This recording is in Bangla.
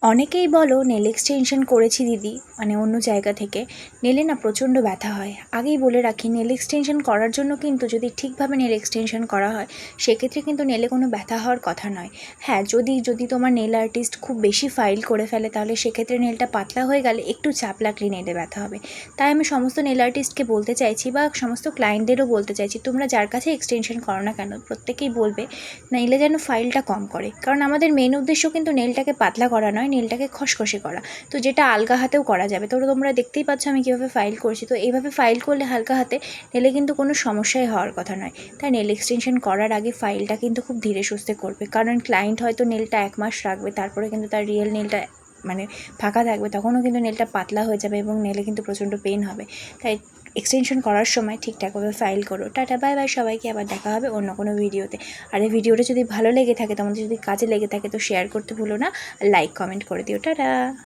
অনেকেই বলো নেল এক্সটেনশন করেছি দিদি, মানে অন্য জায়গা থেকে, নেলে না প্রচণ্ড ব্যথা হয়। আগেই বলে রাখি, নেল এক্সটেনশন করার জন্য কিন্তু যদি ঠিকভাবে নেল এক্সটেনশন করা হয় সেক্ষেত্রে কিন্তু নেলে কোনো ব্যথা হওয়ার কথা নয়। হ্যাঁ, যদি তোমার নেল আর্টিস্ট খুব বেশি ফাইল করে ফেলে তাহলে সেক্ষেত্রে নেলটা পাতলা হয়ে গেলে একটু চাপ লাগলে নেলে ব্যথা হবে। তাই আমি সমস্ত নেল আর্টিস্টকে বলতে চাইছি বা সমস্ত ক্লায়েন্টদেরও বলতে চাইছি, তোমরা যার কাছে এক্সটেনশন করো না কেন প্রত্যেকেই বলবে নেলে যেন ফাইলটা কম করে, কারণ আমাদের মেন উদ্দেশ্য কিন্তু নেলটাকে পাতলা করা নয়, নেলটাকে খসখসে করা। তো যেটা আলগা হাতেও করা যাবে। তো তোমরা দেখতেই পাচ্ছ আমি কীভাবে ফাইল করছি। তো এইভাবে ফাইল করলে হালকা হাতে নেলে কিন্তু কোনো সমস্যাই হওয়ার কথা নয়। তাই নেল এক্সটেনশন করার আগে ফাইলটা কিন্তু খুব ধীরে সুস্থে করবে, কারণ ক্লায়েন্ট হয়তো নেলটা 1 মাস রাখবে, তারপরে কিন্তু তার রিয়েল নেলটা মানে ফাঁকা থাকবে, তখনও কিন্তু নেলটা পাতলা হয়ে যাবে এবং নেলে কিন্তু প্রচণ্ড পেন হবে। তাই এক্সটেনশন করার সময় ঠিকঠাকভাবে ফাইল করো। টাটা, বাই বাই সবাইকে, আবার দেখা হবে অন্য কোনো ভিডিওতে। আর এই ভিডিওটা যদি ভালো লেগে থাকে, তোমাদের যদি কাজে লেগে থাকে, তো শেয়ার করতে ভুলো না, লাইক কমেন্ট করে দিও। টাটা।